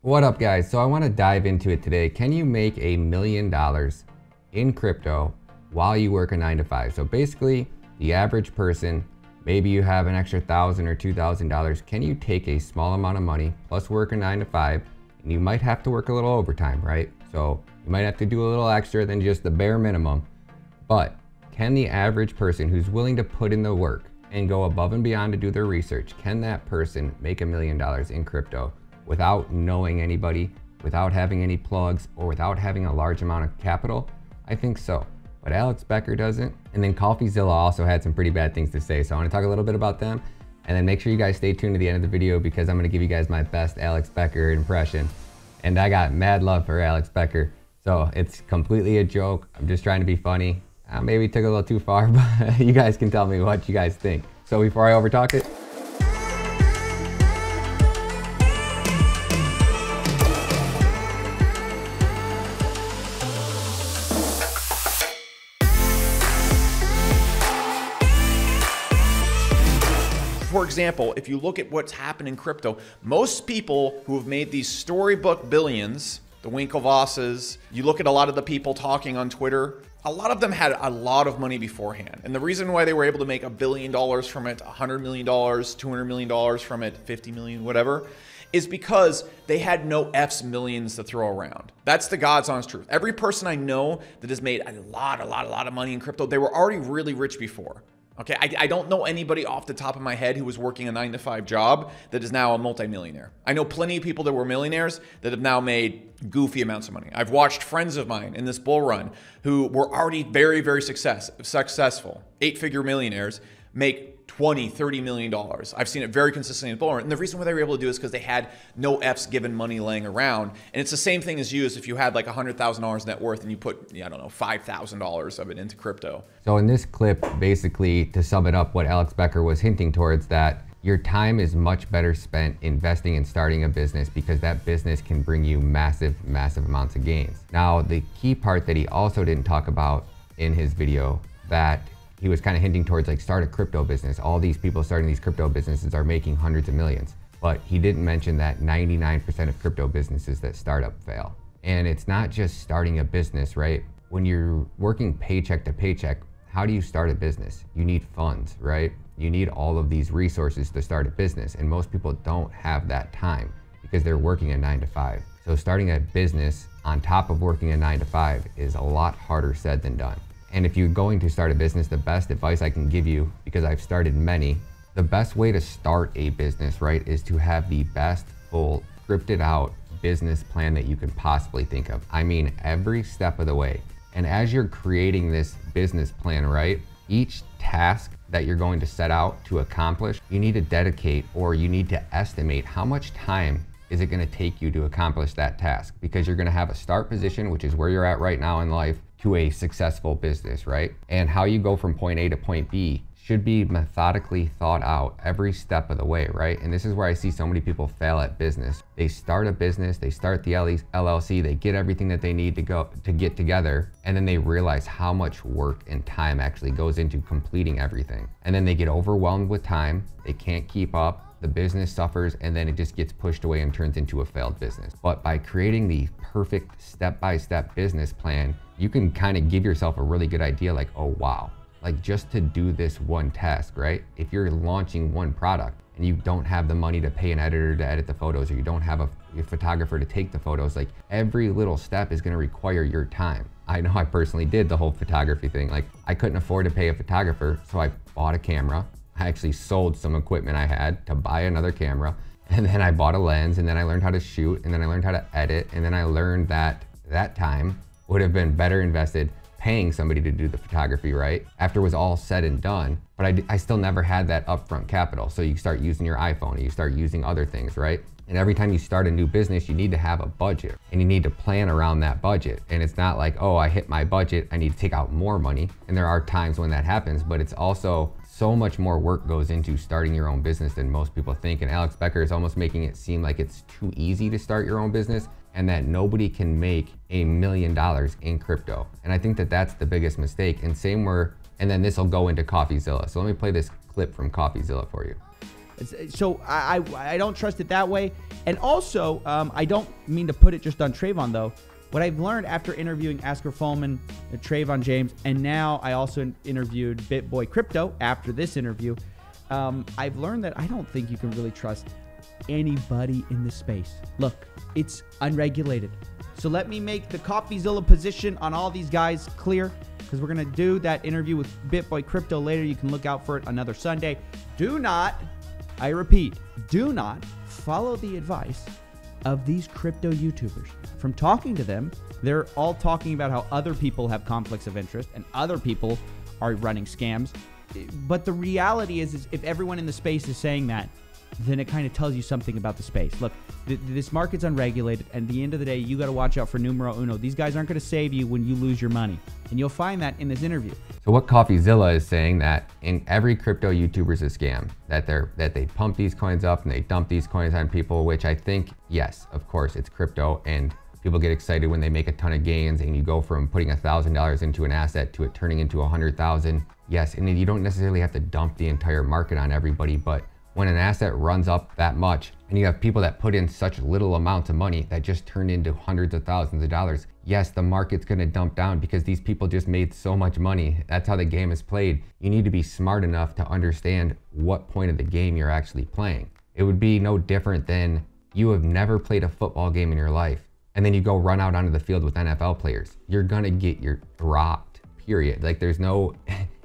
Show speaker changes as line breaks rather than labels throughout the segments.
What up guys? So I want to dive into it today. Can you make $1 million in crypto while you work a 9-to-5? So basically the average person, maybe you have an extra $1,000 or $2,000. Can you take a small amount of money plus work a 9-to-5? And you might have to work a little overtime, right? So you might have to do a little extra than just the bare minimum. But can the average person who's willing to put in the work and go above and beyond to do their research, can that person make $1 million in crypto without knowing anybody, without having any plugs, or without having a large amount of capital? I think so, but Alex Becker doesn't. And then Coffeezilla also had some pretty bad things to say. So I want to talk a little bit about them, and then make sure you guys stay tuned to the end of the video because I'm going to give you guys my best Alex Becker impression. And I got mad love for Alex Becker. So it's completely a joke. I'm just trying to be funny. Maybe took it a little too far, but you guys can tell me what you guys think. So before I overtalk it,
for example, if you look at what's happened in crypto, most people who have made these storybook billions, the Winklevosses, you look at a lot of the people talking on Twitter, a lot of them had a lot of money beforehand. And the reason why they were able to make $1 billion from it, $100 million, $200 million from it, 50 million, whatever, is because they had no F's millions to throw around. That's the God's honest truth. Every person I know that has made a lot of money in crypto, they were already really rich before. Okay, I don't know anybody off the top of my head who was working a 9-to-5 job that is now a multimillionaire. I know plenty of people that were millionaires that have now made goofy amounts of money. I've watched friends of mine in this bull run who were already very successful, 8-figure millionaires, make $20, $30 million. I've seen it very consistently in the bull run. And the reason why they were able to do it is because they had no F's given money laying around. And it's the same thing as you as if you had like $100,000 net worth and you put, I don't know, $5,000 of it into crypto.
So in this clip, basically to sum it up, what Alex Becker was hinting towards, that your time is much better spent investing in starting a business because that business can bring you massive amounts of gains. Now, the key part that he also didn't talk about in his video, that he was kind of hinting towards, like, start a crypto business. All these people starting these crypto businesses are making hundreds of millions. But he didn't mention that 99% of crypto businesses that start up fail. And it's not just starting a business, right? When you're working paycheck to paycheck, how do you start a business? You need funds, right? You need all of these resources to start a business. And most people don't have that time because they're working a 9-to-5. So starting a business on top of working a 9-to-5 is a lot harder said than done. And if you're going to start a business, the best advice I can give you, because I've started many, the best way to start a business, right, is to have the best full scripted out business plan that you can possibly think of. I mean, every step of the way. And as you're creating this business plan, right, each task that you're going to set out to accomplish, you need to dedicate, or you need to estimate how much time is it going to take you to accomplish that task, because you're going to have a start position, which is where you're at right now in life, to a successful business, right? And how you go from point A to point B should be methodically thought out every step of the way, right? And this is where I see so many people fail at business. They start a business, they start the LLC, they get everything that they need to get together, and then they realize how much work and time actually goes into completing everything. And then they get overwhelmed with time, they can't keep up, the business suffers, and then it just gets pushed away and turns into a failed business. But by creating the perfect step-by-step business plan, you can kind of give yourself a really good idea, like, oh wow, like just to do this one task, right? If you're launching one product and you don't have the money to pay an editor to edit the photos, or you don't have a photographer to take the photos, like every little step is going to require your time. I know I personally did the whole photography thing. Like, I couldn't afford to pay a photographer, so I bought a camera. I actually sold some equipment I had to buy another camera, and then I bought a lens, and then I learned how to shoot, and then I learned how to edit, and then I learned that that time would have been better invested paying somebody to do the photography, right? After it was all said and done, but I still never had that upfront capital. So you start using your iPhone, and you start using other things, right? And every time you start a new business, you need to have a budget, and you need to plan around that budget. And it's not like, oh, I hit my budget, I need to take out more money. And there are times when that happens, but it's also so much more work goes into starting your own business than most people think. And Alex Becker is almost making it seem like it's too easy to start your own business, and that nobody can make $1 million in crypto. And I think that that's the biggest mistake. And then this will go into Coffeezilla. So let me play this clip from Coffeezilla for you.
So I don't trust it that way. And also, I don't mean to put it just on Trayvon, though. What I've learned after interviewing Asker Folman, Trayvon James, and now I also interviewed BitBoy Crypto after this interview, I've learned that I don't think you can really trust anybody in the space. Look, it's unregulated. So let me make the Coffeezilla position on all these guys clear, because we're going to do that interview with BitBoy Crypto later. You can look out for it another Sunday. Do not, I repeat, do not follow the advice of these crypto YouTubers. From talking to them, they're all talking about how other people have conflicts of interest and other people are running scams. But the reality is if everyone in the space is saying that, then it kind of tells you something about the space. Look, this market's unregulated, and at the end of the day, you got to watch out for numero uno. These guys aren't going to save you when you lose your money, and you'll find that in this interview.
So what Coffeezilla is saying, that in every crypto YouTuber is a scam, that they pump these coins up and they dump these coins on people, which I think, yes, of course, it's crypto, and people get excited when they make a ton of gains, and you go from putting $1,000 into an asset to it turning into 100,000. Yes, and you don't necessarily have to dump the entire market on everybody, but when an asset runs up that much and you have people that put in such little amounts of money that just turned into hundreds of thousands of dollars, yes, the market's going to dump down because these people just made so much money. That's how the game is played. You need to be smart enough to understand what point of the game you're actually playing. It would be no different than you have never played a football game in your life, and then you go run out onto the field with NFL players. You're going to get your dropped, period. Like, there's no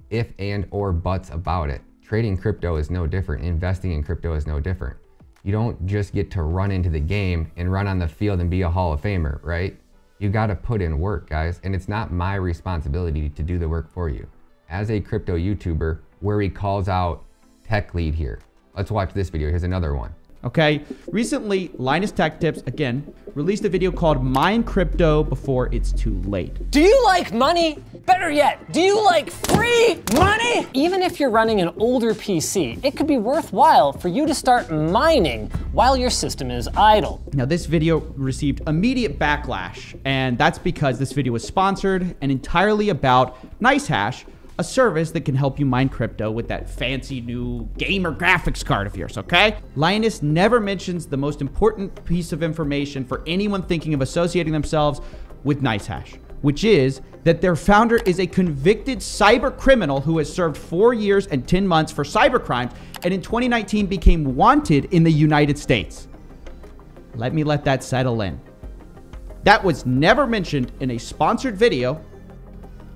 if and or buts about it. Trading crypto is no different. Investing in crypto is no different. You don't just get to run into the game and run on the field and be a Hall of Famer, right? You got to put in work, guys. And it's not my responsibility to do the work for you. As a crypto YouTuber, where he calls out Tech Lead here. Let's watch this video. Here's another one.
Okay, recently, Linus Tech Tips, again, released a video called Mine Crypto Before It's Too Late.
Do you like money? Better yet, do you like free money? Even if you're running an older PC, it could be worthwhile for you to start mining while your system is idle.
Now, this video received immediate backlash, and that's because this video was sponsored and entirely about NiceHash, a service that can help you mine crypto with that fancy new gamer graphics card of yours, okay? Linus never mentions the most important piece of information for anyone thinking of associating themselves with NiceHash, which is that their founder is a convicted cyber criminal who has served 4 years and 10 months for cyber crimes, and in 2019 became wanted in the United States. Let me let that settle in. That was never mentioned in a sponsored video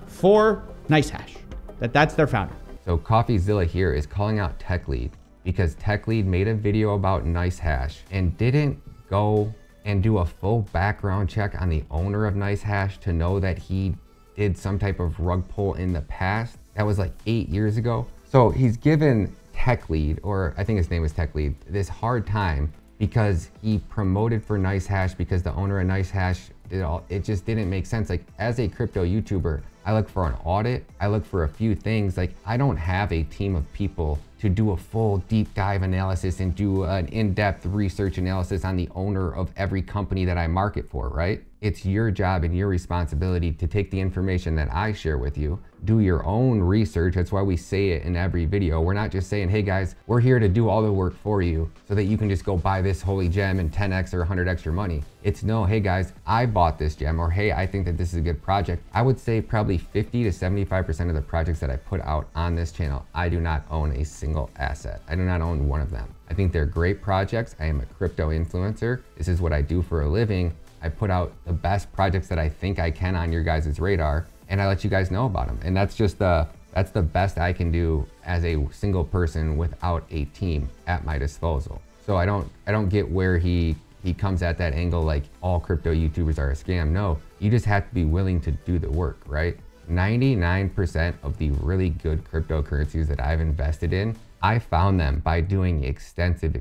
for NiceHash. That's their founder.
So Coffeezilla here is calling out Tech Lead because Tech Lead made a video about NiceHash and didn't go and do a full background check on the owner of NiceHash to know that he did some type of rug pull in the past. That was like 8 years ago. So he's given Tech Lead, or I think his name is Tech Lead, this hard time because he promoted for NiceHash because the owner of NiceHash did all. It just didn't make sense. Like, as a crypto YouTuber, I look for an audit. I look for a few things. Like, I don't have a team of people to do a full deep dive analysis and do an in-depth research analysis on the owner of every company that I market for, right? It's your job and your responsibility to take the information that I share with you, do your own research. That's why we say it in every video. We're not just saying, hey guys, we're here to do all the work for you so that you can just go buy this holy gem and 10x or 100x your money. It's no, hey guys, I bought this gem, or hey, I think that this is a good project. I would say probably 50 to 75% of the projects that I put out on this channel, I do not own a single asset. I do not own one of them. I think they're great projects. I am a crypto influencer. This is what I do for a living. I put out the best projects that I think I can on your guys' radar, and I let you guys know about them. And that's just that's the best I can do as a single person without a team at my disposal. So I don't get where he comes at that angle like all crypto YouTubers are a scam. No, you just have to be willing to do the work, right? 99% of the really good cryptocurrencies that I've invested in, I found them by doing extensive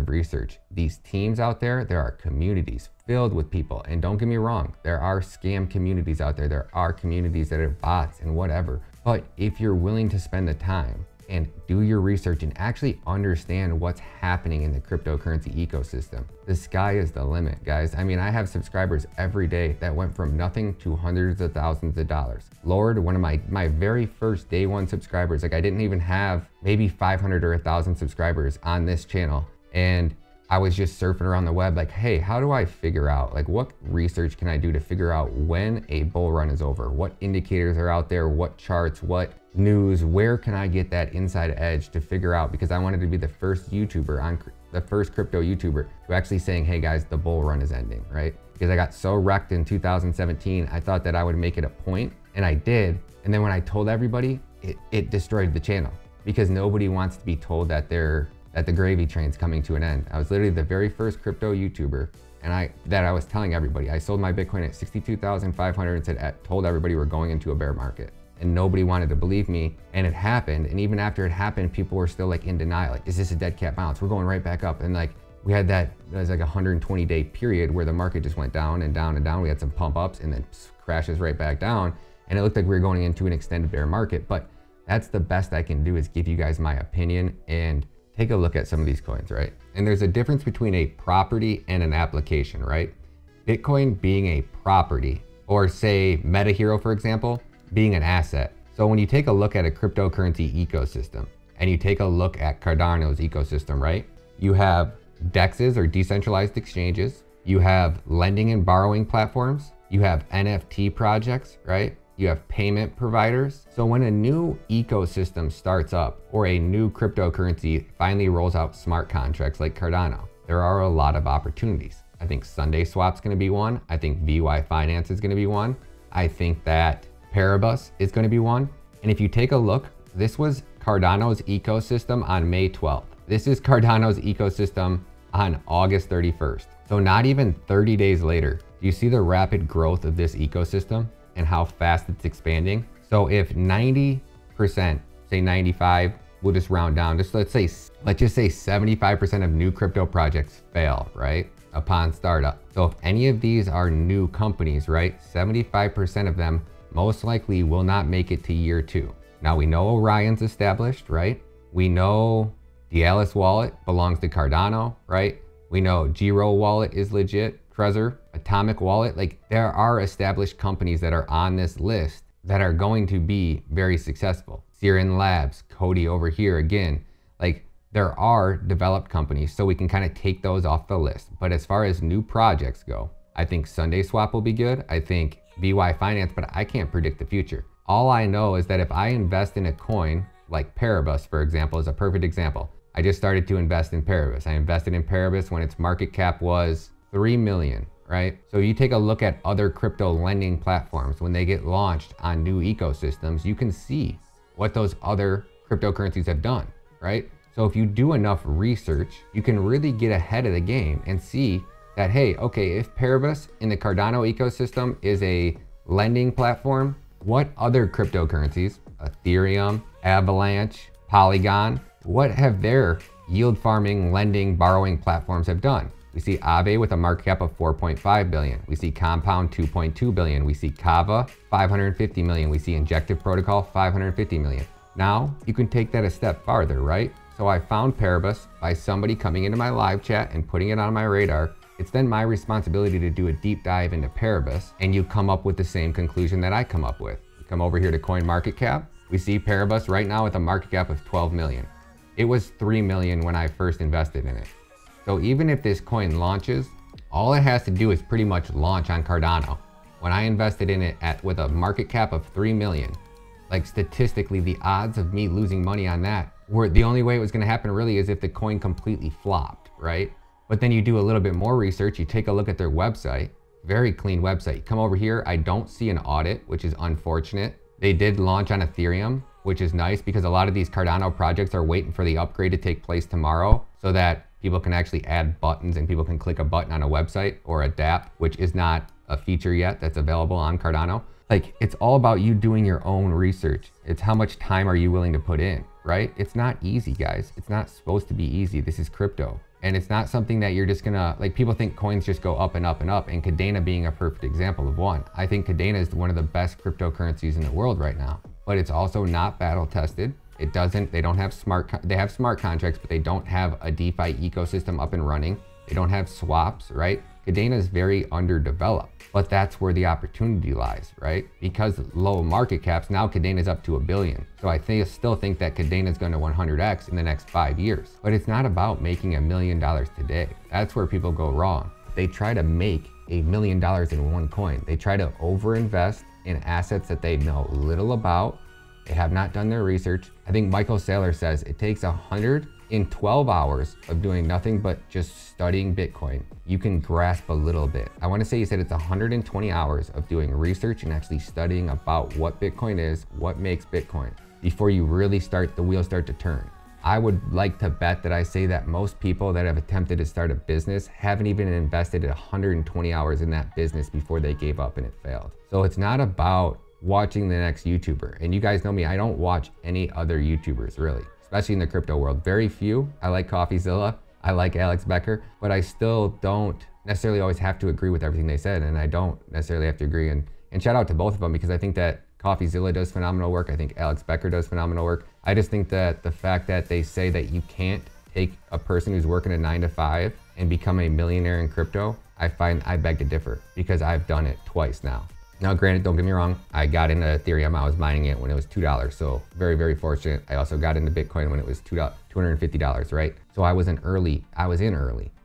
research. These teams out there are communities filled with people. And don't get me wrong, there are scam communities out there. There are communities that are bots and whatever. But if you're willing to spend the time and do your research and actually understand what's happening in the cryptocurrency ecosystem. The sky is the limit, guys. I mean, I have subscribers every day that went from nothing to hundreds of thousands of dollars. Lord, one of my very first day one subscribers, like I didn't even have maybe 500 or 1,000 subscribers on this channel. And I was just surfing around the web like, hey, how do I figure out, like what research can I do to figure out when a bull run is over? What indicators are out there? What charts, what news, where can I get that inside edge to figure out? Because I wanted to be the first YouTuber the first crypto YouTuber to actually saying, hey guys, the bull run is ending, right? Because I got so wrecked in 2017, I thought that I would make it a point, and I did. And then when I told everybody, it destroyed the channel, because nobody wants to be told that the gravy train's coming to an end. I was literally the very first crypto YouTuber and I was telling everybody. I sold my Bitcoin at 62,500 and told everybody we're going into a bear market. And nobody wanted to believe me, and it happened. And even after it happened, people were still like in denial. Like, is this a dead cat bounce? We're going right back up. And like, we had it was like a 120-day period where the market just went down and down and down. We had some pump ups and then crashes right back down. And it looked like we were going into an extended bear market. But that's the best I can do, is give you guys my opinion and take a look at some of these coins, right? And there's a difference between a property and an application, right? Bitcoin being a property, or say MetaHero, for example, being an asset. So when you take a look at a cryptocurrency ecosystem and you take a look at Cardano's ecosystem, right? You have DEXs, or decentralized exchanges. You have lending and borrowing platforms. You have NFT projects, right? You have payment providers. So when a new ecosystem starts up, or a new cryptocurrency finally rolls out smart contracts like Cardano, there are a lot of opportunities. I think Sunday Swap's gonna be one. I think VY Finance is gonna be one. I think that Paribus is gonna be one. And if you take a look, this was Cardano's ecosystem on May 12th. This is Cardano's ecosystem on August 31st. So not even 30 days later, do you see the rapid growth of this ecosystem and how fast it's expanding? So if 90%, say 95, we'll just round down, let's just say 75% of new crypto projects fail, right? Upon startup. So if any of these are new companies, right? 75% of them most likely will not make it to year 2. Now we know Orion's established, right? We know the Alice wallet belongs to Cardano, right? We know Giro wallet is legit. Trezor, Atomic Wallet, like there are established companies that are on this list that are going to be very successful. Siren Labs, Cody over here again, like there are developed companies, so we can kind of take those off the list. But as far as new projects go, I think Sunday Swap will be good. I think VY Finance, but I can't predict the future. All I know is that if I invest in a coin like Paribus, for example, is a perfect example. I just started to invest in Paribus. I invested in Paribus when its market cap was 3 million, right? So you take a look at other crypto lending platforms, when they get launched on new ecosystems, you can see what those other cryptocurrencies have done, right? So if you do enough research, you can really get ahead of the game and see that, hey, okay, if Paribus in the Cardano ecosystem is a lending platform, what other cryptocurrencies, Ethereum, Avalanche, Polygon, what have their yield farming, lending, borrowing platforms have done? We see Aave with a market cap of 4.5 billion. We see Compound 2.2 billion. We see Kava 550 million. We see Injective Protocol 550 million. Now you can take that a step farther, right? So I found Paribus by somebody coming into my live chat and putting it on my radar. It's then my responsibility to do a deep dive into Paribus, and you come up with the same conclusion that I come up with. You come over here to CoinMarketCap. We see Paribus right now with a market cap of 12 million. It was 3 million when I first invested in it. So even if this coin launches, all it has to do is pretty much launch on Cardano. When I invested in it with a market cap of 3 million, like statistically, the odds of me losing money on that were, the only way it was gonna happen really is if the coin completely flopped, right? But then you do a little bit more research, you take a look at their website, very clean website. Come over here, I don't see an audit, which is unfortunate. They did launch on Ethereum, which is nice because a lot of these Cardano projects are waiting for the upgrade to take place tomorrow so that people can actually add buttons and people can click a button on a website or a dApp, which is not a feature yet that's available on Cardano. Like, it's all about you doing your own research. It's how much time are you willing to put in, right? It's not easy, guys. It's not supposed to be easy. This is crypto. And it's not something that you're just gonna, like, people think coins just go up and up and up, and Cardano being a perfect example of one. I think Cardano is one of the best cryptocurrencies in the world right now, but it's also not battle tested. It doesn't, they don't have they have smart contracts, but they don't have a DeFi ecosystem up and running. They don't have swaps, right? Cardano is very underdeveloped, but that's where the opportunity lies, right? Because low market caps, now Cardano is up to $1 billion. So I still think that Cardano is going to 100x in the next 5 years. But it's not about making $1 million today. That's where people go wrong. They try to make $1 million in one coin. They try to overinvest in assets that they know little about. They have not done their research. I think Michael Saylor says it takes 112 hours of doing nothing but just studying Bitcoin. You can grasp a little bit. I want to say he said it's 120 hours of doing research and actually studying about what Bitcoin is, what makes Bitcoin, before you really the wheels start to turn. I would like to bet that I say that most people that have attempted to start a business haven't even invested 120 hours in that business before they gave up and it failed. So it's not about watching the next YouTuber. And you guys know me, I don't watch any other YouTubers really, especially in the crypto world. Very few. I like Coffeezilla, I like Alex Becker, but I still don't necessarily always have to agree with everything they said. And I don't necessarily have to agree. And shout out to both of them, because I think that Coffeezilla does phenomenal work. I think Alex Becker does phenomenal work. I just think that the fact that they say that you can't take a person who's working a 9 to 5 and become a millionaire in crypto, I beg to differ, because I've done it twice now. Now, granted, don't get me wrong, I got into Ethereum. I was mining it when it was $2. So very, very fortunate. I also got into Bitcoin when it was $250, right? So I was in early,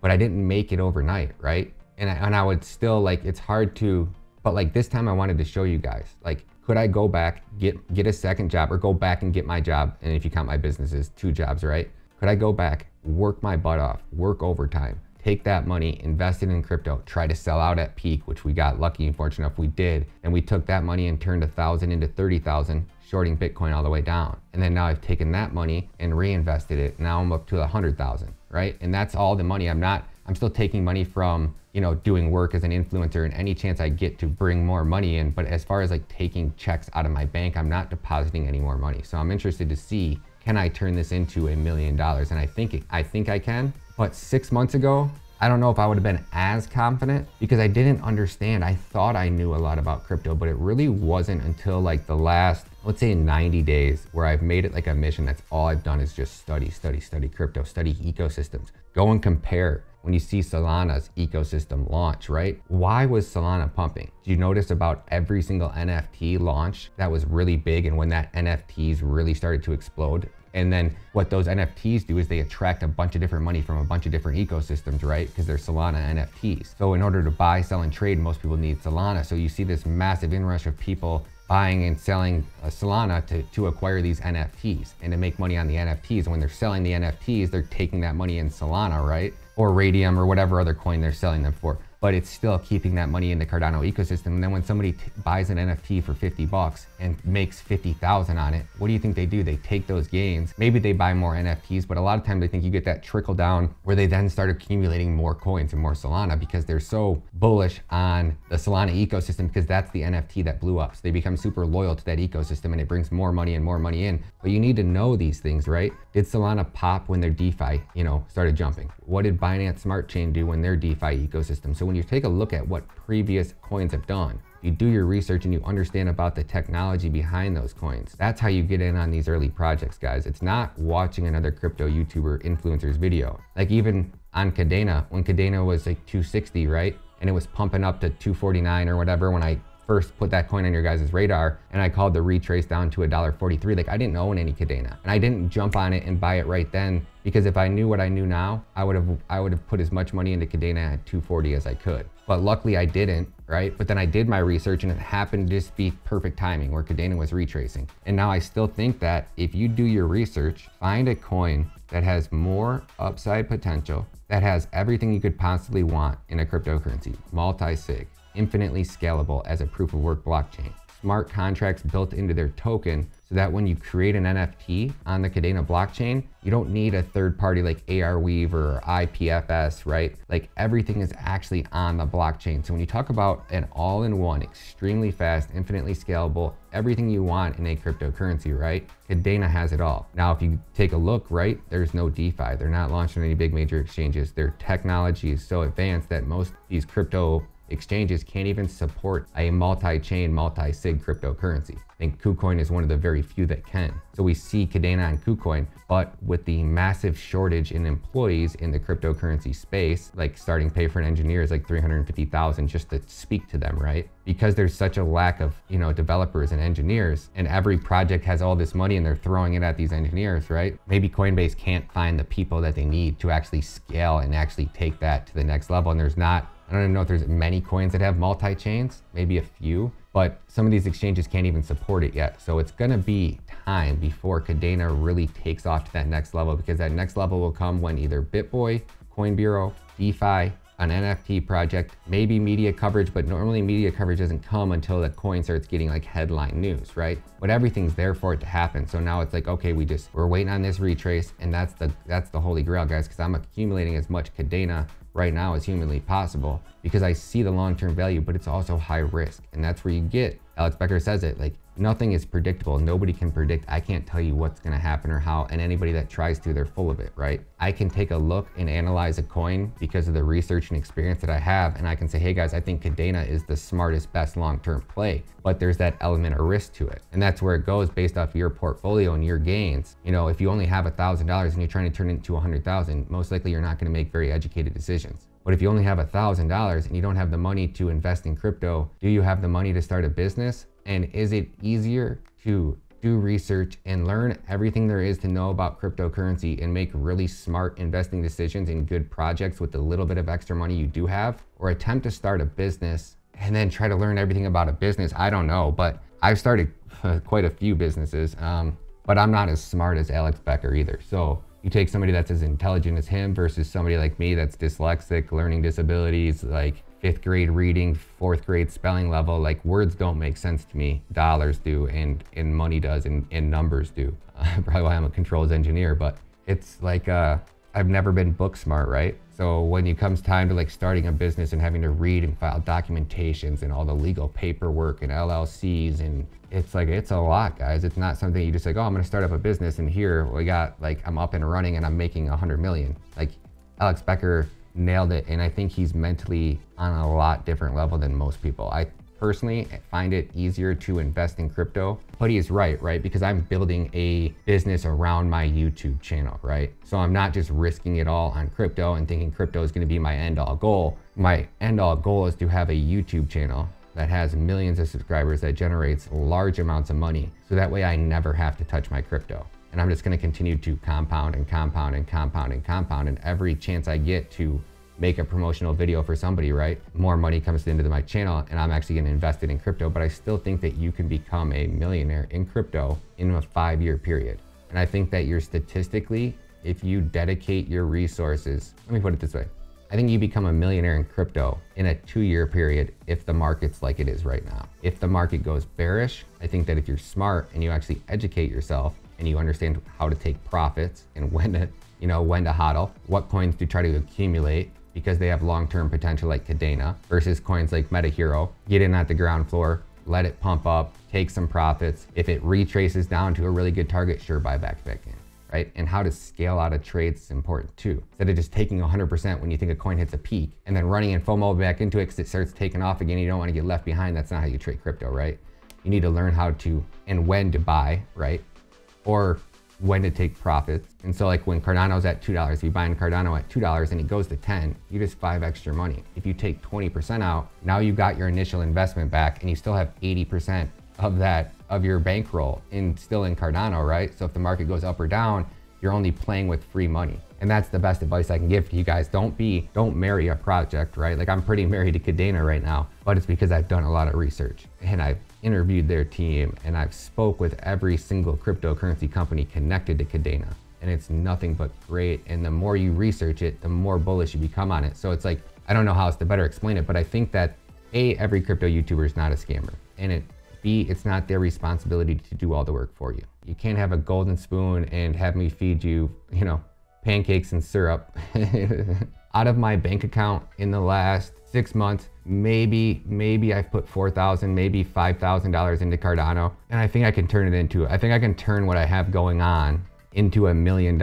but I didn't make it overnight, right? And I would still, like, it's hard to, but like this time I wanted to show you guys, like, could I go back, get a second job, or go back and get my job? And if you count my businesses, 2 jobs, right? Could I go back, work my butt off, work overtime, take that money, invest it in crypto, try to sell out at peak, which we got lucky and fortunate enough we did. And we took that money and turned 1,000 into 30,000, shorting Bitcoin all the way down. And then now I've taken that money and reinvested it. Now I'm up to 100,000, right? And that's all the money. I'm still taking money from, you know, doing work as an influencer and any chance I get to bring more money in. But as far as like taking checks out of my bank, I'm not depositing any more money. So I'm interested to see, can I turn this into $1 million? And I think I can. But 6 months ago, I don't know if I would have been as confident, because I didn't understand. I thought I knew a lot about crypto, but it really wasn't until like the last, let's say 90 days, where I've made it like a mission. That's all I've done is just study crypto, study ecosystems, go and compare. When you see Solana's ecosystem launch, right? Why was Solana pumping? Do you notice about every single NFT launch that was really big, and when that NFTs really started to explode? And then what those NFTs do is they attract a bunch of different money from a bunch of different ecosystems, right? Because they're Solana NFTs. So in order to buy, sell, and trade, most people need Solana. So you see this massive inrush of people buying and selling Solana to acquire these NFTs and to make money on the NFTs. And when they're selling the NFTs, they're taking that money in Solana, right? Or Radium or whatever other coin they're selling them for. But it's still keeping that money in the Cardano ecosystem. And then when somebody buys an NFT for 50 bucks and makes 50,000 on it, what do you think they do? They take those gains. Maybe they buy more NFTs, but a lot of times I think you get that trickle down where they then start accumulating more coins and more Solana, because they're so bullish on the Solana ecosystem, because that's the NFT that blew up. So they become super loyal to that ecosystem, and it brings more money and more money in. But you need to know these things, right? Did Solana pop when their DeFi, started jumping? What did Binance Smart Chain do when their DeFi ecosystem? So when you take a look at what previous coins have done, you do your research and you understand about the technology behind those coins. That's how you get in on these early projects, guys. It's not watching another crypto YouTuber influencer's video. Like even on Cardano, when Cardano was like 260, right? And it was pumping up to 249 or whatever when I first put that coin on your guys' radar, and I called the retrace down to $1.43. Like, I didn't own any Cardano, and I didn't jump on it and buy it right then, because if I knew what I knew now, I would have put as much money into Cardano at 240 as I could. But luckily I didn't, right? But then I did my research, and it happened to just be perfect timing where Cardano was retracing. And now I still think that if you do your research, find a coin that has more upside potential, that has everything you could possibly want in a cryptocurrency, multi-sig, infinitely scalable as a proof of work blockchain, smart contracts built into their token, so that when you create an NFT on the Cardano blockchain, you don't need a third party like Arweave or IPFS, right? Like everything is actually on the blockchain. So when you talk about an all-in-one, extremely fast, infinitely scalable, everything you want in a cryptocurrency, right? Cardano has it all. Now, if you take a look, right, there's no DeFi. They're not launching any big major exchanges. Their technology is so advanced that most of these crypto exchanges can't even support a multi-chain, multi-sig cryptocurrency. I think KuCoin is one of the very few that can. So we see Cardano and KuCoin, but with the massive shortage in employees in the cryptocurrency space, like starting pay for an engineer is like $350,000 just to speak to them, right? Because there's such a lack of, developers and engineers, and every project has all this money and they're throwing it at these engineers, right? Maybe Coinbase can't find the people that they need to actually scale and actually take that to the next level. And I don't even know if there's many coins that have multi-chains, maybe a few, but some of these exchanges can't even support it yet. So it's gonna be time before Cardano really takes off to that next level, because that next level will come when either BitBoy, Coin Bureau, DeFi, an NFT project, maybe media coverage, but normally media coverage doesn't come until the coin starts getting like headline news, right? But everything's there for it to happen. So now it's like, okay, we're waiting on this retrace, and that's the holy grail, guys, because I'm accumulating as much Cardano right now as humanly possible, because I see the long-term value, but it's also high risk. And that's where you get, Alex Becker says it, like, nothing is predictable. Nobody can predict. I can't tell you what's going to happen or how, and anybody that tries to, they're full of it, right? I can take a look and analyze a coin because of the research and experience that I have, and I can say, hey guys, I think Cardano is the smartest, best long-term play, but there's that element of risk to it. And that's where it goes based off your portfolio and your gains. If you only have $1,000 and you're trying to turn it into 100,000, most likely you're not going to make very educated decisions. But if you only have $1,000 and you don't have the money to invest in crypto, do you have the money to start a business? And is it easier to do research and learn everything there is to know about cryptocurrency and make really smart investing decisions in good projects with the little bit of extra money you do have? Or attempt to start a business and then try to learn everything about a business? I don't know, but I've started quite a few businesses, but I'm not as smart as Alex Becker either. So you take somebody that's as intelligent as him versus somebody like me that's dyslexic, learning disabilities, like 5th grade reading, 4th grade spelling level, like words don't make sense to me. Dollars do, and money does, and numbers do. Probably why I'm a controls engineer, but it's like, I've never been book smart, right? So when it comes time to like starting a business and having to read and file documentations and all the legal paperwork and LLCs, and it's like, it's a lot, guys. It's not something you just like, oh, I'm gonna start up a business and here we got, like, I'm up and running and I'm making 100 million. Like Alex Becker nailed it, and I think he's mentally on a lot different level than most people. I personally find it easier to invest in crypto, but he is right? Because I'm building a business around my YouTube channel, right? So I'm not just risking it all on crypto and thinking crypto is gonna be my end-all goal. My end-all goal is to have a YouTube channel that has millions of subscribers that generates large amounts of money. So that way I never have to touch my crypto. And I'm just gonna continue to compound and compound and compound and compound. And every chance I get to make a promotional video for somebody, right, more money comes into my channel, and I'm actually gonna invest it in crypto. But I still think that you can become a millionaire in crypto in a 5-year period. And I think that you're statistically, if you dedicate your resources, let me put it this way, I think you become a millionaire in crypto in a 2-year period if the market's like it is right now. If the market goes bearish, I think that if you're smart and you actually educate yourself and you understand how to take profits and when to hodl, what coins to try to accumulate because they have long-term potential like Cardano, versus coins like MetaHero, get in at the ground floor, let it pump up, take some profits. If it retraces down to a really good target, sure, buy back in. Right? And how to scale out of trades is important too. Instead of just taking 100% when you think a coin hits a peak and then running and FOMO back into it because it starts taking off again, you don't want to get left behind. That's not how you trade crypto, right? You need to learn how to and when to buy, right? Or when to take profits. And so like when Cardano's at $2, if you buy in Cardano at $2 and it goes to 10, you just 5 extra money. If you take 20% out, now you got your initial investment back and you still have 80% of your bankroll still in Cardano, right? So if the market goes up or down, you're only playing with free money. And that's the best advice I can give to you guys. Don't marry a project, right? Like I'm pretty married to Cardano right now, but it's because I've done a lot of research and I've interviewed their team and I've spoke with every single cryptocurrency company connected to Cardano. And it's nothing but great. And the more you research it, the more bullish you become on it. So it's like, I don't know how else to better explain it, but I think that A, every crypto YouTuber is not a scammer. And B, it's not their responsibility to do all the work for you. You can't have a golden spoon and have me feed you, pancakes and syrup. Out of my bank account in the last 6 months, maybe I've put $4,000, maybe $5,000 into Cardano. And I think I can turn what I have going on into $1 million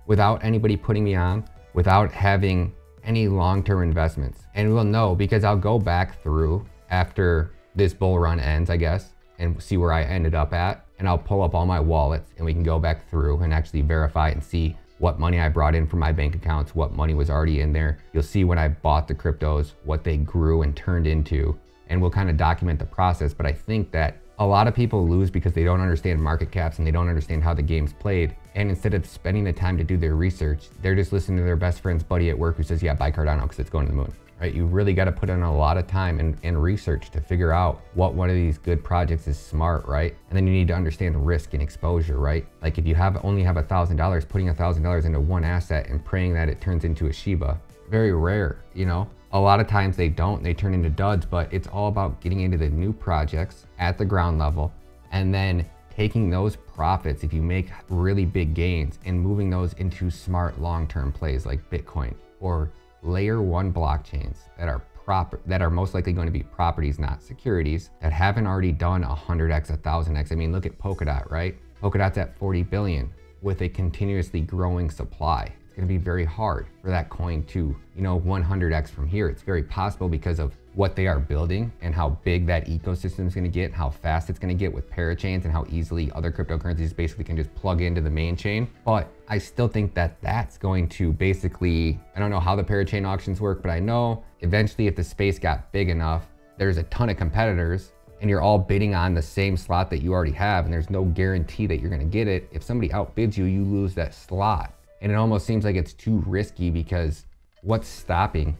without anybody putting me on, without having any long-term investments. And we'll know because I'll go back through after this bull run ends, I guess, and see where I ended up at. And I'll pull up all my wallets and we can go back through and actually verify and see what money I brought in from my bank accounts, what money was already in there. You'll see when I bought the cryptos, what they grew and turned into, and we'll kind of document the process. But I think that a lot of people lose because they don't understand market caps and they don't understand how the game's played. And instead of spending the time to do their research, they're just listening to their best friend's buddy at work who says, yeah, buy Cardano because it's going to the moon. Right? You really got to put in a lot of time and research to figure out what one of these good projects is smart, right? And then you need to understand risk and exposure, right? Like if you only have $1,000, putting $1,000 into one asset and praying that it turns into a Shiba, very rare, you know? A lot of times they don't, they turn into duds, but it's all about getting into the new projects at the ground level and then taking those profits, if you make really big gains, and moving those into smart long-term plays like Bitcoin or layer 1 blockchains that are most likely going to be properties, not securities, that haven't already done 100x, 1000x. I mean, look at Polkadot, right? Polkadot's at 40 billion with a continuously growing supply. It's going to be very hard for that coin to, 100x from here. It's very possible because of what they are building and how big that ecosystem is going to get, how fast it's going to get with parachains and how easily other cryptocurrencies basically can just plug into the main chain. But I still think that that's going to basically, I don't know how the parachain auctions work, but I know eventually if the space got big enough, there's a ton of competitors and you're all bidding on the same slot that you already have and there's no guarantee that you're going to get it. If somebody outbids you, you lose that slot. And it almost seems like it's too risky because what's stopping,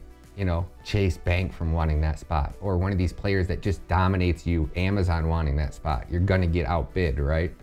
Chase Bank from wanting that spot, or one of these players that just dominates you, Amazon wanting that spot? You're gonna get outbid, right?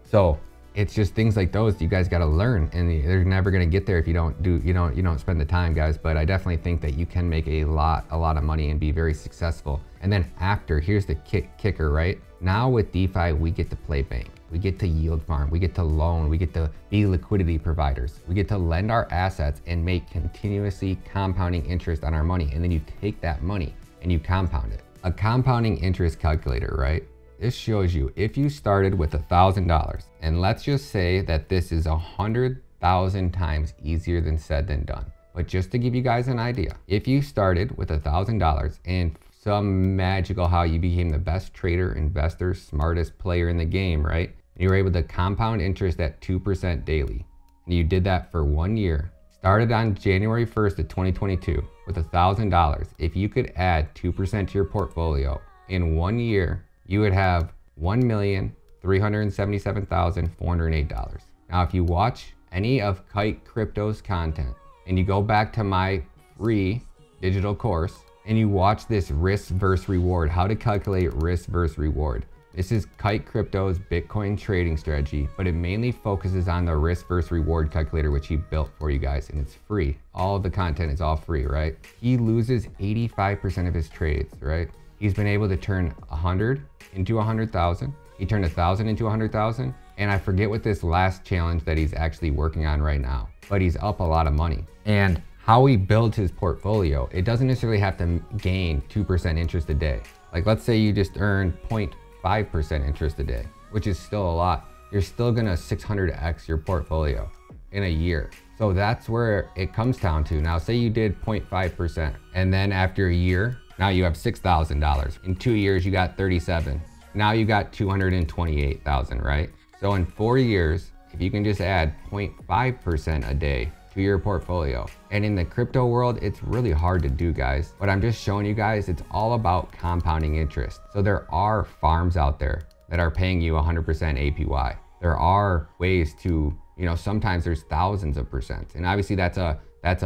So it's just things like those you guys got to learn, and they're never going to get there if you don't spend the time, guys. But I definitely think that you can make a lot of money and be very successful. And then after, here's the kicker, right? Now with DeFi, we get to play bank, we get to yield farm, we get to loan, we get to be liquidity providers, we get to lend our assets and make continuously compounding interest on our money. And then you take that money and you compound it. A compounding interest calculator, right? This shows you if you started with $1,000, and let's just say that this is 100,000 times easier than said than done. But just to give you guys an idea, if you started with $1,000 and some magical how you became the best trader, investor, smartest player in the game, right? And you were able to compound interest at 2% daily. And you did that for 1 year. Started on January 1st of 2022 with $1,000. If you could add 2% to your portfolio in 1 year, you would have $1,377,408. Now, if you watch any of Kite Crypto's content and you go back to my free digital course and you watch this risk versus reward, how to calculate risk versus reward. This is Kite Crypto's Bitcoin trading strategy, but it mainly focuses on the risk versus reward calculator, which he built for you guys, and it's free. All of the content is all free, right? He loses 85% of his trades, right? He's been able to turn 100 into 100,000. He turned 1,000 into 100,000. And I forget what this last challenge that he's actually working on right now, but he's up a lot of money. And how he builds his portfolio, it doesn't necessarily have to gain 2% interest a day. Like let's say you just earn 0.5% interest a day, which is still a lot. You're still gonna 600x your portfolio in a year. So that's where it comes down to. Now say you did 0.5%, and then after a year, now you have $6,000. In 2 years, you got 37. Now you got 228,000, right? So in 4 years, if you can just add 0.5% a day to your portfolio. And in the crypto world, it's really hard to do, guys. But I'm just showing you guys, it's all about compounding interest. So there are farms out there that are paying you 100% APY. There are ways to, sometimes there's thousands of percent. And obviously that's a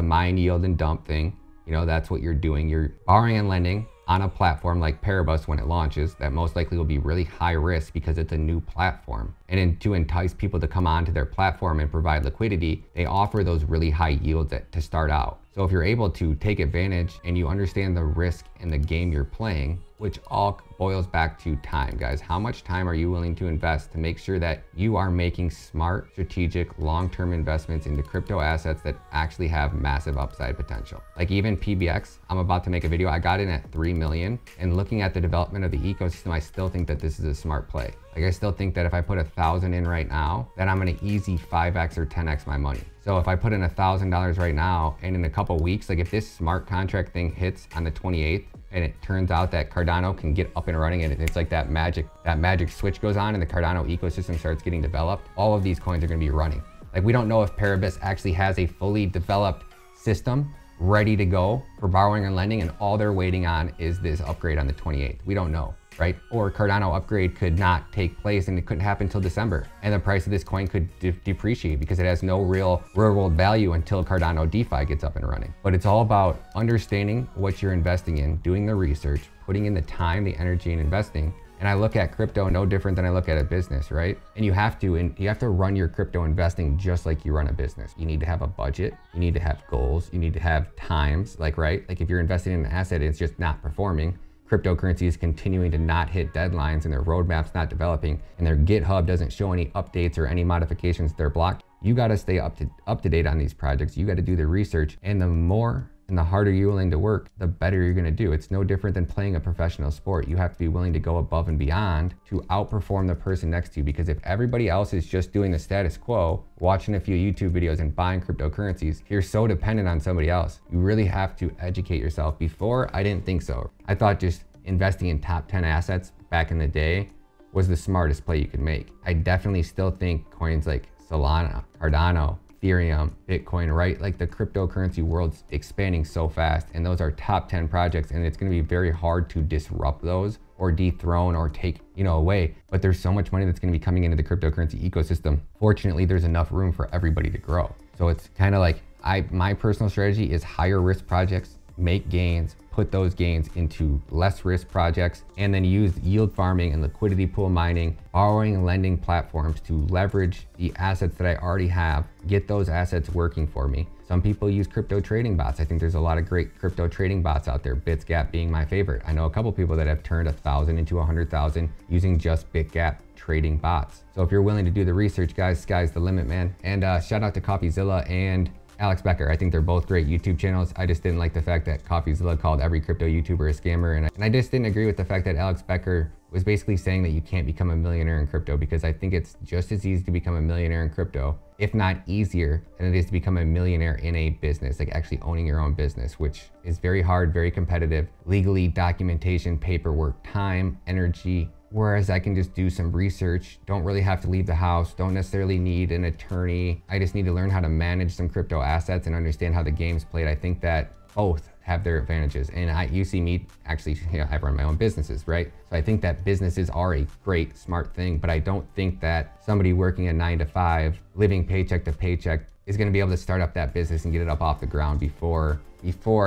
mine yield and dump thing. That's what you're doing. You're borrowing and lending on a platform like Paribus when it launches that most likely will be really high risk because it's a new platform. And to entice people to come onto their platform and provide liquidity, they offer those really high yields to start out. So if you're able to take advantage and you understand the risk in the game you're playing, which all boils back to time, guys. How much time are you willing to invest to make sure that you are making smart, strategic, long-term investments into crypto assets that actually have massive upside potential? Like even PBX, I'm about to make a video. I got in at 3 million, and looking at the development of the ecosystem, I still think that this is a smart play. Like I still think that if I put 1,000 in right now, then I'm gonna easy 5x or 10x my money. So if I put in $1,000 right now, and in a couple weeks, like if this smart contract thing hits on the 28th, and it turns out that Cardano can get up and running, and it's like that magic switch goes on and the Cardano ecosystem starts getting developed, all of these coins are gonna be running. Like we don't know if Paribus actually has a fully developed system ready to go for borrowing and lending, and all they're waiting on is this upgrade on the 28th. We don't know, right? Or Cardano upgrade could not take place and it couldn't happen until December. And the price of this coin could depreciate because it has no real world value until Cardano DeFi gets up and running. But it's all about understanding what you're investing in, doing the research, putting in the time, the energy, and investing. And I look at crypto no different than I look at a business, right? And you have to run your crypto investing just like you run a business. You need to have a budget, you need to have goals, you need to have times, like, right? Like if you're investing in an asset and it's just not performing, cryptocurrency is continuing to not hit deadlines and their roadmap's not developing and their GitHub doesn't show any updates or any modifications to their block, you gotta stay up to date on these projects. You gotta do the research, and the more and the harder you're willing to work, the better you're gonna do. It's no different than playing a professional sport. You have to be willing to go above and beyond to outperform the person next to you, because if everybody else is just doing the status quo, watching a few YouTube videos and buying cryptocurrencies, you're so dependent on somebody else. You really have to educate yourself. Before, I didn't think so. I thought just investing in top 10 assets back in the day was the smartest play you could make. I definitely still think coins like Solana, Cardano, Ethereum, Bitcoin, right? Like the cryptocurrency world's expanding so fast, and those are top 10 projects, and it's going to be very hard to disrupt those or dethrone or take, away. But there's so much money that's going to be coming into the cryptocurrency ecosystem. Fortunately, there's enough room for everybody to grow. So it's kind of like my personal strategy is higher risk projects, make gains, put those gains into less risk projects, and then use yield farming and liquidity pool mining, borrowing and lending platforms to leverage the assets that I already have, get those assets working for me. Some people use crypto trading bots. I think there's a lot of great crypto trading bots out there, BitGap being my favorite. I know a couple people that have turned 1,000 into 100,000 using just BitGap trading bots. So if you're willing to do the research, guys, sky's the limit, man. And shout out to Coffeezilla and Alex Becker. I think they're both great YouTube channels. I just didn't like the fact that Coffeezilla called every crypto YouTuber a scammer. And I just didn't agree with the fact that Alex Becker was basically saying that you can't become a millionaire in crypto, because I think it's just as easy to become a millionaire in crypto, if not easier, than it is to become a millionaire in a business, like actually owning your own business, which is very hard, very competitive, legally, documentation, paperwork, time, energy. Whereas I can just do some research, don't really have to leave the house, don't necessarily need an attorney. I just need to learn how to manage some crypto assets and understand how the game's played. I think that both have their advantages. And you see me actually, I run my own businesses, right? So I think that businesses are a great, smart thing, but I don't think that somebody working a 9 to 5, living paycheck to paycheck, is gonna be able to start up that business and get it up off the ground before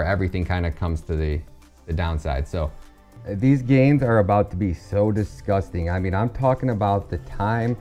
everything kind of comes to the downside. So these gains are about to be so disgusting. I mean, I'm talking about the time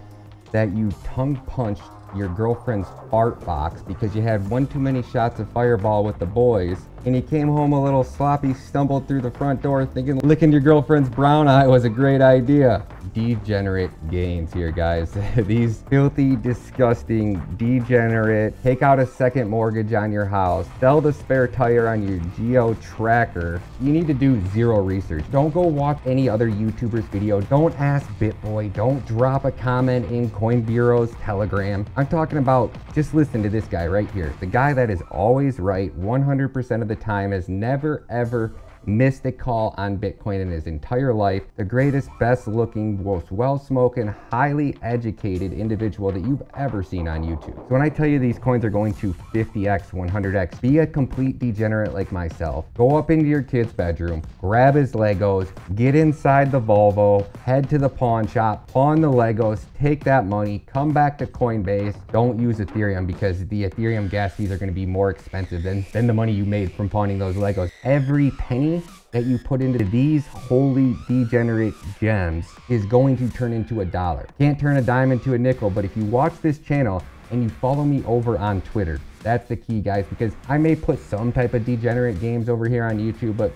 that you tongue punched your girlfriend's fart box because you had one too many shots of Fireball with the boys, and you came home a little sloppy, stumbled through the front door thinking licking your girlfriend's brown eye was a great idea. Degenerate gains here, guys. These filthy, disgusting, degenerate, take out a second mortgage on your house, sell the spare tire on your Geo tracker. You need to do zero research. Don't go watch any other YouTuber's video. Don't ask BitBoy. Don't drop a comment in Coin Bureau's Telegram. I'm talking about, just listen to this guy right here. The guy that is always right 100% of the time, has never ever missed a call on Bitcoin in his entire life. The greatest, best looking, most well-spoken, highly educated individual that you've ever seen on YouTube. So when I tell you these coins are going to 50x, 100x, be a complete degenerate like myself. Go up into your kid's bedroom, grab his Legos, get inside the Volvo, head to the pawn shop, pawn the Legos, take that money, come back to Coinbase. Don't use Ethereum, because the Ethereum gas fees are going to be more expensive than the money you made from pawning those Legos. Every penny that you put into these holy degenerate gems is going to turn into $1. Can't turn a dime into a nickel, but if you watch this channel and you follow me over on Twitter, that's the key, guys, because I may put some type of degenerate games over here on YouTube, but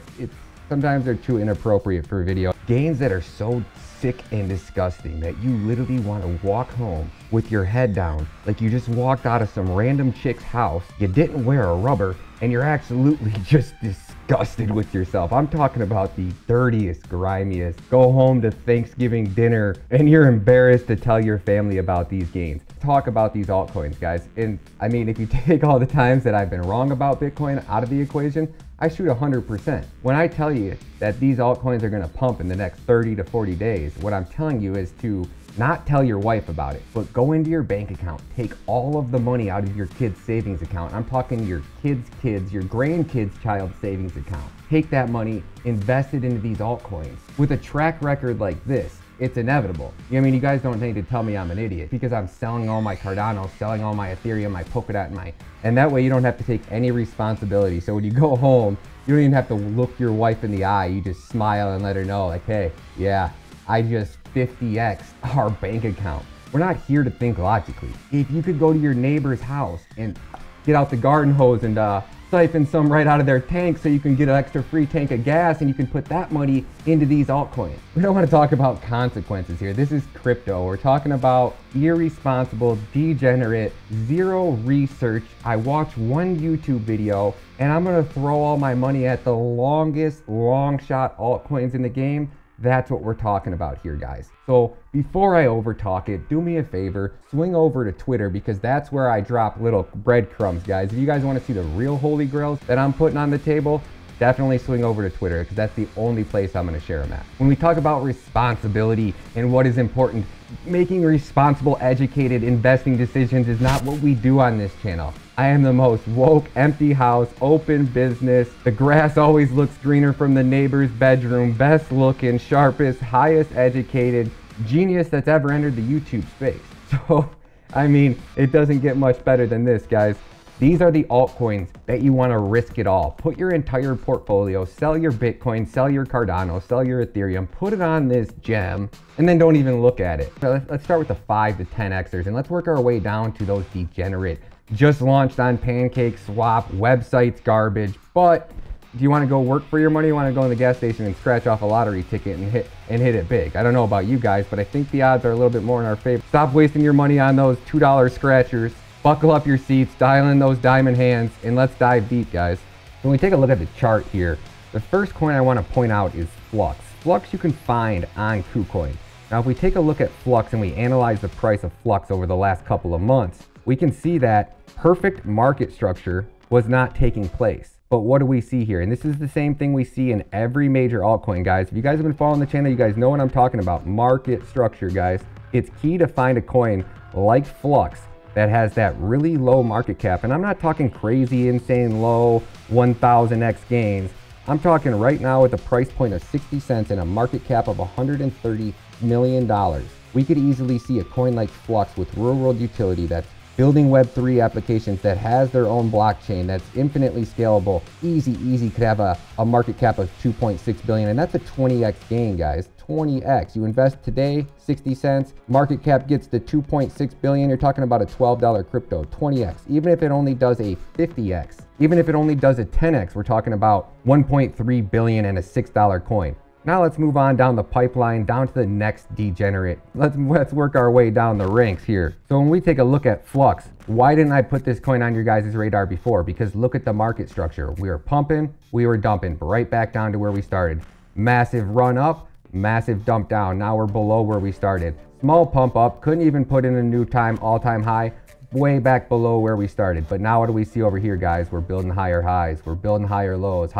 sometimes they're too inappropriate for a video. Games that are so sick and disgusting that you literally want to walk home with your head down like you just walked out of some random chick's house, you didn't wear a rubber, and you're absolutely just disgusted disgusted with yourself. I'm talking about the dirtiest, grimiest. Go home to Thanksgiving dinner and you're embarrassed to tell your family about these gains. Talk about these altcoins, guys. And I mean, if you take all the times that I've been wrong about Bitcoin out of the equation, I shoot 100%. When I tell you that these altcoins are gonna pump in the next 30 to 40 days, what I'm telling you is to not tell your wife about it, but go into your bank account, take all of the money out of your kid's savings account. I'm talking your kids' kids, your grandkids' child's savings account. Take that money, invest it into these altcoins. With a track record like this, it's inevitable. I mean, you guys don't need to tell me I'm an idiot because I'm selling all my Cardano, selling all my Ethereum, my Polkadot, and that way you don't have to take any responsibility. So when you go home, you don't even have to look your wife in the eye. You just smile and let her know, like, hey, yeah, I just 50x our bank account. We're not here to think logically. If you could go to your neighbor's house and get out the garden hose and siphon some right out of their tank so you can get an extra free tank of gas and you can put that money into these altcoins. We don't want to talk about consequences here. This is crypto. We're talking about irresponsible, degenerate, zero research. I watch one YouTube video and I'm going to throw all my money at the longest long shot altcoins in the game. That's what we're talking about here, guys. So before I overtalk it, do me a favor, swing over to Twitter because that's where I drop little breadcrumbs, guys. If you guys want to see the real holy grails that I'm putting on the table, definitely swing over to Twitter because that's the only place I'm going to share them at. When we talk about responsibility and what is important, making responsible, educated investing decisions is not what we do on this channel. I am the most woke, empty house, open business. The grass always looks greener from the neighbor's bedroom. Best looking, sharpest, highest educated genius that's ever entered the YouTube space. So, I mean, it doesn't get much better than this, guys. These are the altcoins that you want to risk it all. Put your entire portfolio, sell your Bitcoin, sell your Cardano, sell your Ethereum, put it on this gem, and then don't even look at it. So let's start with the 5 to 10xers and let's work our way down to those degenerate, just launched on Pancake Swap, websites garbage. But do you want to go work for your money? You want to go in the gas station and scratch off a lottery ticket and hit it big? I don't know about you guys, but I think the odds are a little bit more in our favor. Stop wasting your money on those $2 scratchers. Buckle up your seats, dial in those diamond hands, and let's dive deep, guys. When we take a look at the chart here, the first coin I want to point out is Flux. Flux you can find on KuCoin. Now, if we take a look at Flux and we analyze the price of Flux over the last couple of months, we can see that perfect market structure was not taking place. But what do we see here? And this is the same thing we see in every major altcoin, guys. If you guys have been following the channel, you guys know what I'm talking about. Market structure, guys. It's key to find a coin like Flux that has that really low market cap. And I'm not talking crazy, insane low 1000x gains. I'm talking right now with a price point of 60 cents and a market cap of $130 million. We could easily see a coin like Flux with real world utility that's building Web3 applications, that has their own blockchain, that's infinitely scalable. Easy could have a market cap of 2.6 billion. And that's a 20x gain, guys. 20x. You invest today, 60 cents, market cap gets to 2.6 billion. You're talking about a $12 crypto, 20x. Even if it only does a 50x, even if it only does a 10x, we're talking about 1.3 billion and a $6 coin. Now let's move on down the pipeline, down to the next degenerate. Let's work our way down the ranks here. So when we take a look at Flux, why didn't I put this coin on your guys' radar before? Because look at the market structure. We were pumping, we were dumping, right back down to where we started. Massive run up, massive dump down. Now we're below where we started. Small pump up, couldn't even put in a new all-time high, way back below where we started. But now what do we see over here, guys? We're building higher highs, we're building higher lows,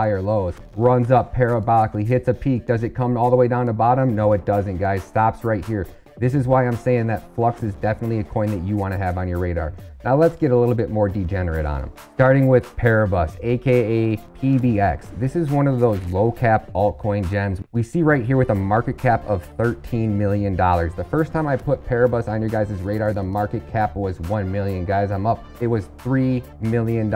runs up parabolically, hits a peak. Does it come all the way down to bottom? No, it doesn't, guys. Stops right here. This is why I'm saying that Flux is definitely a coin that you want to have on your radar. Now let's get a little bit more degenerate on them. Starting with Paribus, aka PBX. This is one of those low cap altcoin gems we see right here with a market cap of $13 million. The first time I put Paribus on your guys' radar, the market cap was 1 million, guys. I'm up. It was $3 million.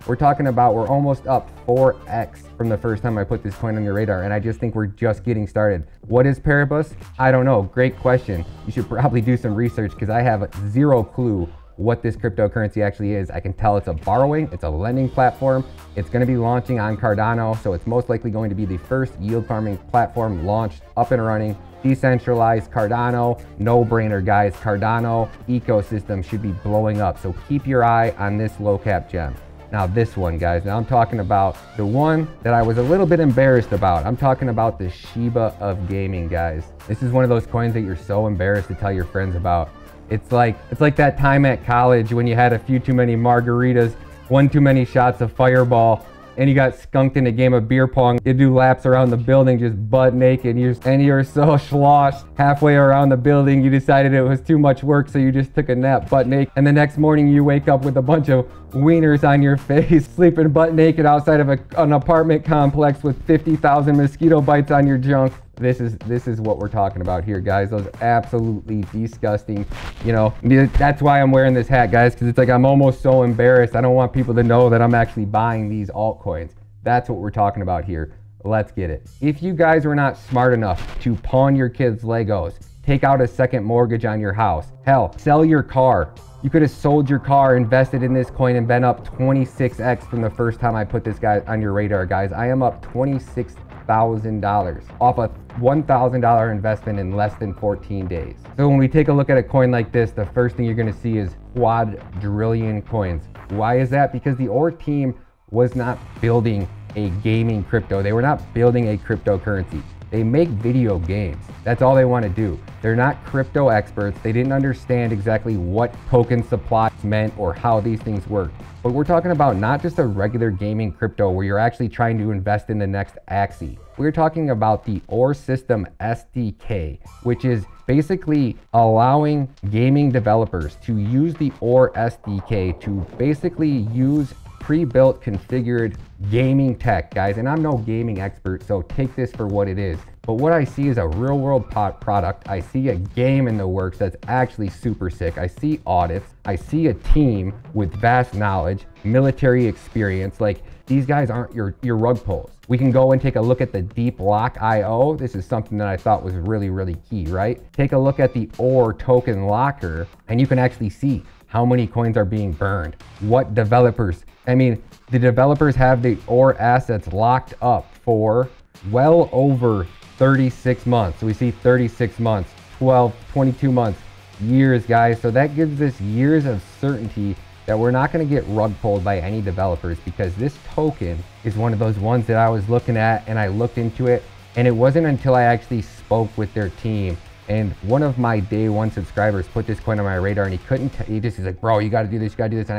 We're talking about, we're almost up 4x from the first time I put this coin on your radar, and I just think we're just getting started. What is Paribus? I don't know. Great question. You should probably do some research because I have zero clue what this cryptocurrency actually is. I can tell it's a borrowing, it's a lending platform. It's going to be launching on Cardano, so it's most likely going to be the first yield farming platform launched, up and running. Decentralized Cardano, no brainer, guys. Cardano ecosystem should be blowing up, so keep your eye on this low cap gem. Now this one, guys, now I'm talking about the one that I was a little bit embarrassed about. I'm talking about the Shiba of gaming, guys. This is one of those coins that you're so embarrassed to tell your friends about. It's like that time at college when you had a few too many margaritas, one too many shots of Fireball, and you got skunked in a game of beer pong. You do laps around the building just butt naked, and you're so sloshed halfway around the building, you decided it was too much work, so you just took a nap butt naked. And the next morning you wake up with a bunch of wieners on your face, sleeping butt naked outside of an apartment complex with 50,000 mosquito bites on your junk. This is what we're talking about here, guys. Those absolutely disgusting, you know, that's why I'm wearing this hat, guys, because it's like I'm almost so embarrassed. I don't want people to know that I'm actually buying these altcoins. That's what we're talking about here. Let's get it. If you guys were not smart enough to pawn your kids' Legos, take out a second mortgage on your house, hell, sell your car. You could have sold your car, invested in this coin, and been up 26x from the first time I put this guy on your radar, guys. I am up $26,000 off a $1,000 investment in less than 14 days. So when we take a look at a coin like this, the first thing you're gonna see is quadrillion coins. Why is that? Because the OR team was not building a gaming crypto. They were not building a cryptocurrency. They make video games. That's all they want to do. They're not crypto experts. They didn't understand exactly what token supply meant or how these things work. But we're talking about not just a regular gaming crypto where you're actually trying to invest in the next Axie. We're talking about the OR System SDK, which is basically allowing gaming developers to use the OR SDK to basically use pre-built configured gaming tech, guys. And I'm no gaming expert, so take this for what it is. But what I see is a real world product. I see a game in the works that's actually super sick. I see audits. I see a team with vast knowledge, military experience. Like, these guys aren't your rug pulls. We can go and take a look at the Deep Lock IO. This is something that I thought was really, really key, right? Take a look at the OR token locker, and you can actually see how many coins are being burned. What developers, I mean, the developers have the OR assets locked up for well over 36 months. So we see 36 months, 12, 22 months, years, guys. So that gives us years of certainty that we're not going to get rug pulled by any developers, because this token is one of those ones that I was looking at and I looked into it, and it wasn't until I actually spoke with their team. And one of my day one subscribers put this coin on my radar, and he's like, bro, you got to do this, you got to do this.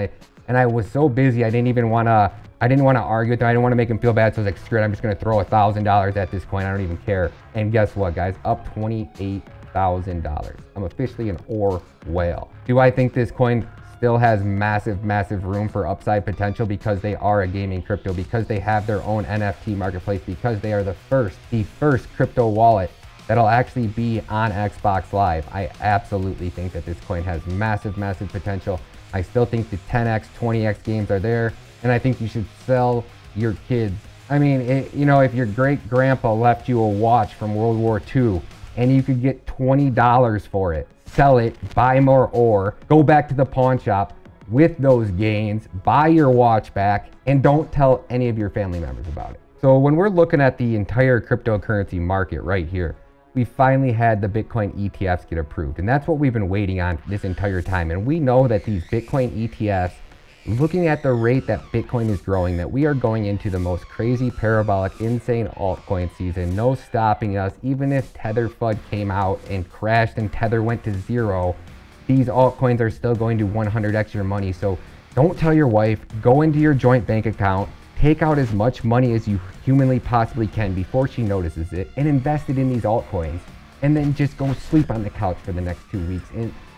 And I was so busy, I didn't want to argue with him. I didn't want to make him feel bad. So I was like, screw it, I'm just going to throw $1,000 at this coin. I don't even care. And guess what, guys? Up $28,000. I'm officially an OR whale. Do I think this coin still has massive, massive room for upside potential because they are a gaming crypto, because they have their own NFT marketplace, because they are the first crypto wallet that'll actually be on Xbox Live? I absolutely think that this coin has massive, massive potential. I still think the 10x, 20x games are there, and I think you should sell your kids. I mean, you know, if your great grandpa left you a watch from World War II and you could get $20 for it, sell it, buy more OR, go back to the pawn shop with those gains, buy your watch back, and don't tell any of your family members about it. So when we're looking at the entire cryptocurrency market right here, we finally had the Bitcoin ETFs get approved. And that's what we've been waiting on this entire time. And we know that these Bitcoin ETFs, looking at the rate that Bitcoin is growing, that we are going into the most crazy, parabolic, insane altcoin season. No stopping us. Even if Tether FUD came out and crashed and Tether went to zero, these altcoins are still going to 100x your money. So don't tell your wife, go into your joint bank account, take out as much money as you humanly possibly can before she notices it, and invest it in these altcoins, and then just go sleep on the couch for the next 2 weeks.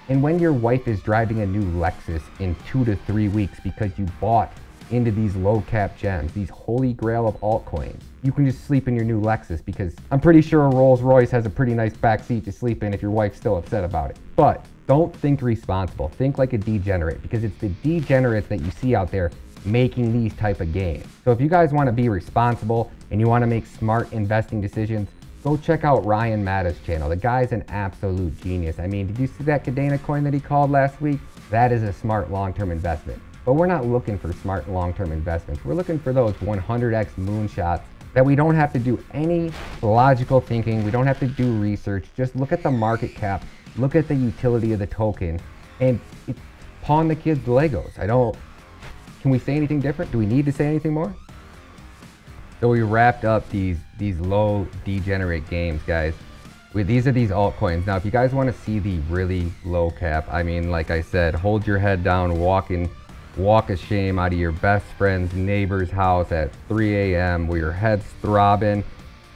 And when your wife is driving a new Lexus in 2 to 3 weeks because you bought into these low cap gems, these holy grail of altcoins, you can just sleep in your new Lexus, because I'm pretty sure a Rolls Royce has a pretty nice back seat to sleep in if your wife's still upset about it. But don't think responsible, think like a degenerate, because it's the degenerates that you see out there making these type of games. So if you guys want to be responsible and you want to make smart investing decisions, go check out Ryan Matta's channel. The guy's an absolute genius. I mean, did you see that Cardano coin that he called last week? That is a smart long-term investment. But we're not looking for smart long-term investments. We're looking for those 100x moonshots that we don't have to do any logical thinking. We don't have to do research. Just look at the market cap, look at the utility of the token, and pawn the kids Legos. Can we say anything different? Do we need to say anything more? So we wrapped up these low degenerate games, guys. These are these altcoins. Now, if you guys want to see the really low cap, I mean, like I said, hold your head down, walk a shame out of your best friend's neighbor's house at 3 a.m. where your head's throbbing,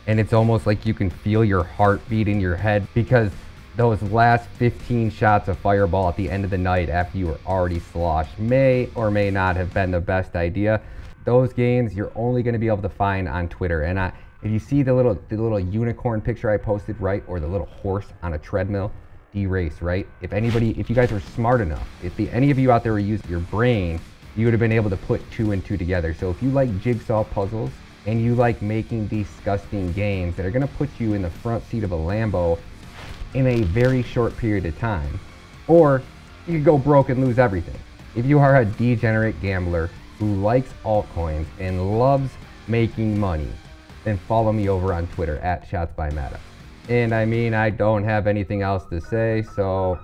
and it's almost like you can feel your heartbeat in your head because those last 15 shots of fireball at the end of the night after you were already sloshed may or may not have been the best idea. Those gains you're only going to be able to find on Twitter. And if you see the little unicorn picture I posted, right, or the little horse on a treadmill, D-race, right? If you guys were smart enough, if any of you out there were using your brain, you would have been able to put 2 and 2 together. So if you like jigsaw puzzles and you like making disgusting games that are going to put you in the front seat of a Lambo in a very short period of time, or you could go broke and lose everything. If you are a degenerate gambler who likes altcoins and loves making money, then follow me over on Twitter at ShotsByMata. And I mean, I don't have anything else to say, so